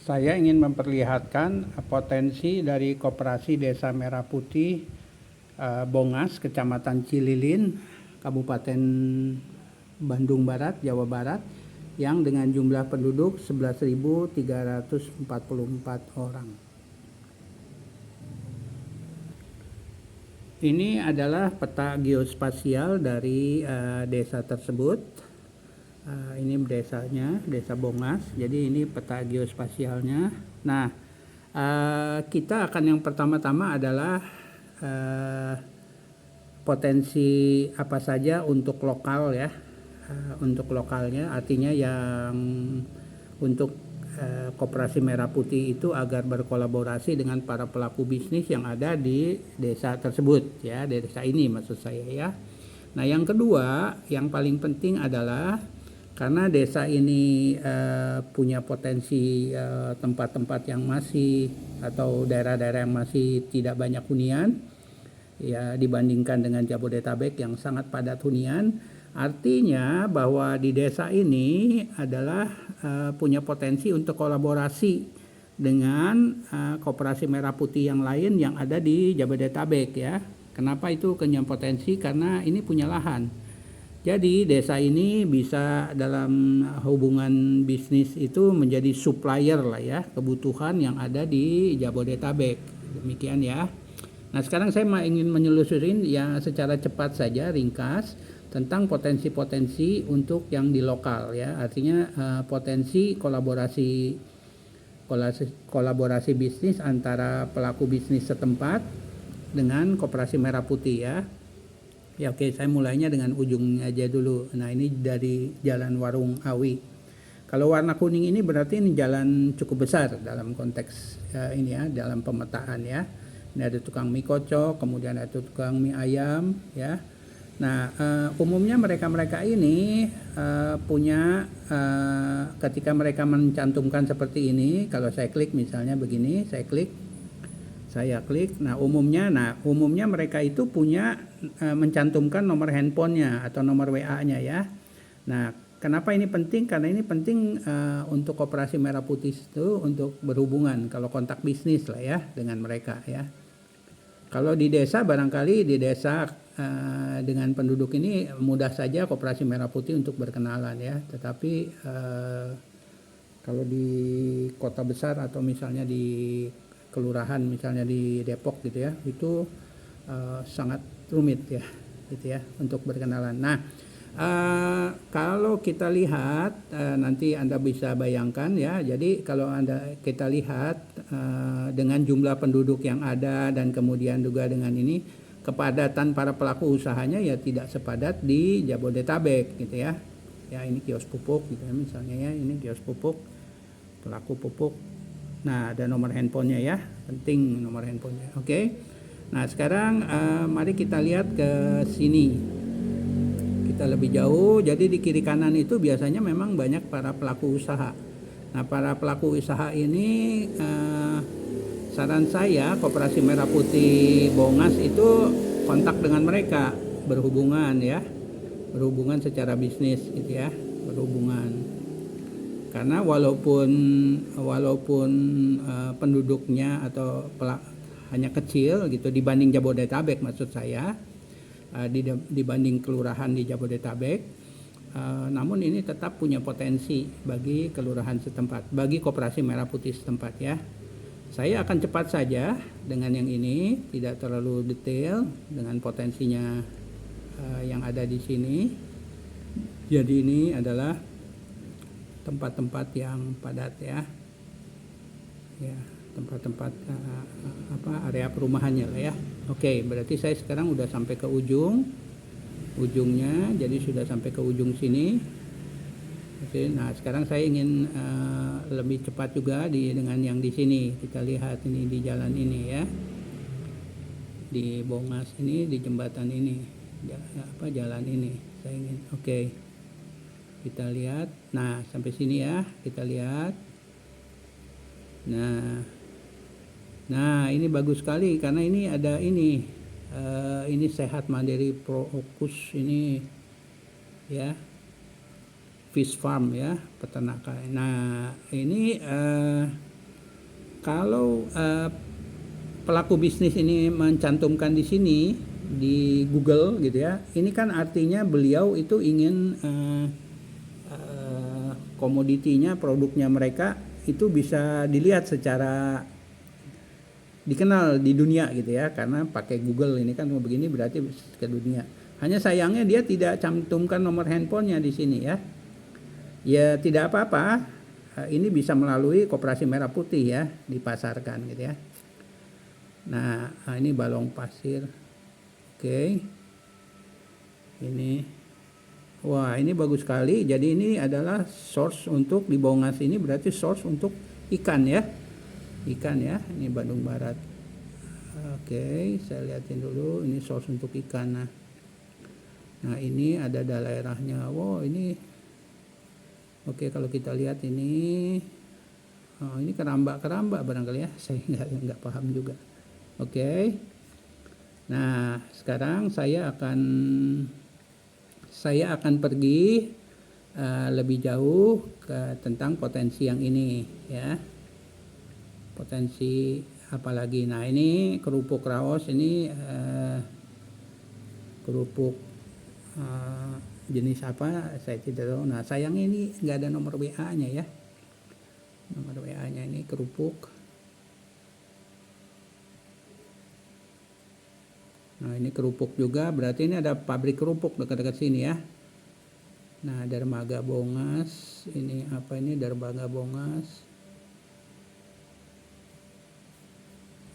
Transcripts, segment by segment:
Saya ingin memperlihatkan potensi dari Koperasi Desa Merah Putih Bongas, Kecamatan Cililin, Kabupaten Bandung Barat, Jawa Barat, yang dengan jumlah penduduk 11.344 orang. Ini adalah peta geospasial dari desa tersebut. Ini desanya, Desa Bongas. Jadi ini peta geospasialnya. Nah, kita akan yang pertama-tama adalah potensi apa saja untuk lokal ya. Untuk lokalnya artinya yang untuk Koperasi Merah Putih itu agar berkolaborasi dengan para pelaku bisnis yang ada di desa tersebut ya, desa ini maksud saya ya. Nah, yang kedua, yang paling penting adalah karena desa ini punya potensi tempat-tempat yang masih atau daerah-daerah yang masih tidak banyak hunian ya dibandingkan dengan Jabodetabek yang sangat padat hunian, artinya bahwa di desa ini adalah punya potensi untuk kolaborasi dengan Koperasi Merah Putih yang lain yang ada di Jabodetabek ya. Kenapa itu punya potensi? Karena ini punya lahan. Jadi desa ini bisa dalam hubungan bisnis itu menjadi supplier lah ya kebutuhan yang ada di Jabodetabek. Demikian ya. Nah, sekarang saya ingin menyelusurin ya secara cepat saja ringkas tentang potensi-potensi untuk yang di lokal ya. Artinya potensi kolaborasi bisnis antara pelaku bisnis setempat dengan Koperasi Merah Putih ya. Ya oke, saya mulainya dengan ujungnya aja dulu. Nah, ini dari Jalan Warung Awi. Kalau warna kuning ini berarti ini jalan cukup besar dalam konteks ini ya, dalam pemetaan ya. Ini ada tukang mie kocok, kemudian ada tukang mie ayam ya. Nah, umumnya mereka ini punya ketika mereka mencantumkan seperti ini, kalau saya klik misalnya begini, saya klik. Nah umumnya mereka itu punya mencantumkan nomor handphonenya atau nomor WA-nya ya. Nah, kenapa ini penting? Karena ini penting untuk Koperasi Merah Putih itu untuk berhubungan kalau kontak bisnis lah ya dengan mereka ya. Kalau di desa barangkali di desa dengan penduduk ini mudah saja Koperasi Merah Putih untuk berkenalan ya. Tetapi kalau di kota besar atau misalnya di kelurahan misalnya di Depok gitu ya, itu sangat rumit ya gitu ya untuk berkenalan. Nah, kalau kita lihat nanti Anda bisa bayangkan ya, jadi kalau kita lihat dengan jumlah penduduk yang ada dan kemudian juga dengan ini kepadatan para pelaku usahanya ya tidak sepadat di Jabodetabek gitu ya. Ya ini kios pupuk gitu ya misalnya ya, ini kios pupuk, pelaku pupuk. Nah, ada nomor handphonenya ya, penting nomor handphonenya. Oke. Nah, sekarang mari kita lihat ke sini. Kita lebih jauh. Jadi di kiri kanan itu biasanya memang banyak para pelaku usaha. Nah, para pelaku usaha ini saran saya Koperasi Merah Putih Bongas itu kontak dengan mereka, berhubungan ya. Berhubungan secara bisnis gitu ya, berhubungan. Karena walaupun penduduknya atau hanya kecil gitu dibanding Jabodetabek maksud saya, dibanding kelurahan di Jabodetabek, namun ini tetap punya potensi bagi kelurahan setempat, bagi Koperasi Merah Putih setempat ya. Saya akan cepat saja dengan yang ini, tidak terlalu detail dengan potensinya yang ada di sini. Jadi ini adalah tempat-tempat yang padat ya, tempat-tempat area perumahannya lah ya. Oke, berarti saya sekarang udah sampai ke ujungnya, jadi sudah sampai ke ujung sini. Oke, nah sekarang saya ingin lebih cepat juga dengan yang di sini. Kita lihat ini di jalan ini ya, di Bongas ini, di jembatan ini, jalan ini. Saya ingin, oke. Kita lihat, nah sampai sini ya, kita lihat. Nah ini bagus sekali karena ini ada ini Sehat Mandiri Fokus ini ya, fish farm ya, peternakan. Nah ini Kalau pelaku bisnis ini mencantumkan di sini di Google gitu ya, ini kan artinya beliau itu ingin komoditinya, produknya mereka itu bisa dilihat secara dikenal di dunia gitu ya, karena pakai Google ini kan begini berarti ke dunia. Hanya sayangnya dia tidak cantumkan nomor handphonenya di sini ya. Ya tidak apa-apa, ini bisa melalui Koperasi Merah Putih ya, dipasarkan gitu ya. Nah, ini balong pasir. Oke. Ini. Wah, ini bagus sekali. Jadi ini adalah source untuk di Bongas ini berarti source untuk ikan ya. Ikan ya. Ini Bandung Barat. Oke, saya lihatin dulu. Ini source untuk ikan. Nah, ini ada daerahnya. Wow, ini. Oke, kalau kita lihat ini. Oh, ini keramba barangkali ya. Saya nggak paham juga. Oke. Nah, sekarang saya akan pergi lebih jauh ke tentang potensi yang ini ya. Potensi apalagi. Nah, ini kerupuk raos ini kerupuk jenis apa saya tidak tahu. Nah, sayangnya ini nggak ada nomor WA-nya ya. Nomor WA-nya ini kerupuk. Nah, ini kerupuk juga, berarti ini ada pabrik kerupuk dekat-dekat sini ya. Nah, Dermaga Bongas, ini apa ini Dermaga Bongas.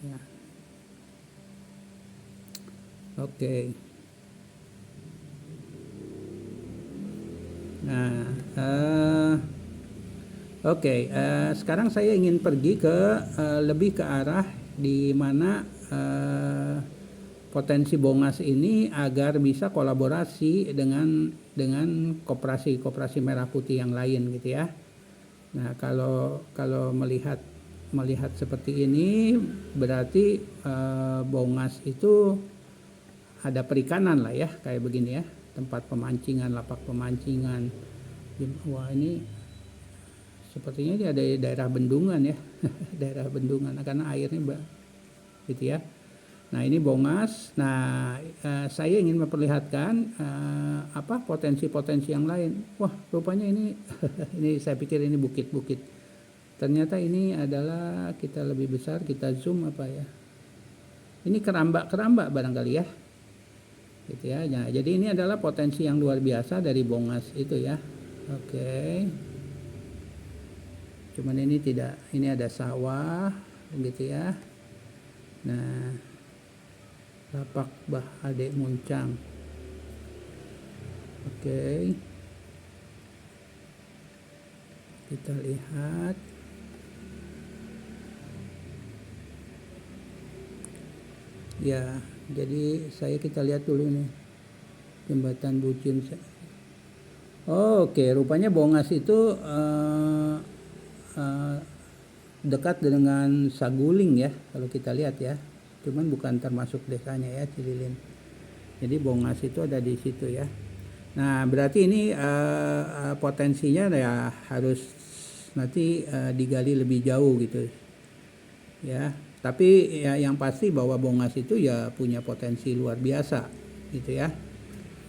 Ya. Oke. Nah, oke. Sekarang saya ingin pergi ke lebih ke arah di mana potensi Bongas ini agar bisa kolaborasi dengan koperasi Merah Putih yang lain gitu ya. Nah, kalau melihat seperti ini berarti Bongas itu ada perikanan lah ya, kayak begini ya, tempat pemancingan, lapak pemancingan. Wah, ini sepertinya dia ada daerah bendungan ya. Daerah bendungan karena airnya gitu ya. Nah, ini Bongas. Nah, saya ingin memperlihatkan apa potensi-potensi yang lain. Wah, rupanya ini ini saya pikir ini bukit-bukit. Ternyata ini adalah kita lebih besar, kita zoom apa ya. Ini keramba barangkali ya. Gitu ya. Nah, jadi ini adalah potensi yang luar biasa dari Bongas itu ya. Oke. Cuman ini ada sawah gitu ya. Nah, lapak Bah Ade Muncang. Oke. Kita lihat. Ya, jadi kita lihat dulu nih. Jembatan Bucin. Oke, rupanya Bongas itu dekat dengan Saguling ya, kalau kita lihat ya. Cuman bukan termasuk desanya ya, Cililin. Jadi Bongas itu ada di situ ya. Nah, berarti ini potensinya ya harus nanti digali lebih jauh gitu ya. Tapi ya yang pasti bahwa Bongas itu ya punya potensi luar biasa gitu ya,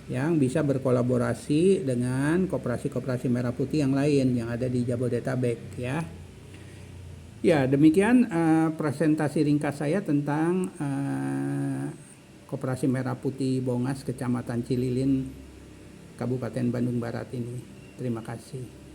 yang bisa berkolaborasi dengan koperasi Merah Putih yang lain yang ada di Jabodetabek ya. Ya, demikian presentasi ringkas saya tentang Koperasi Merah Putih Bongas Kecamatan Cililin, Kabupaten Bandung Barat ini. Terima kasih.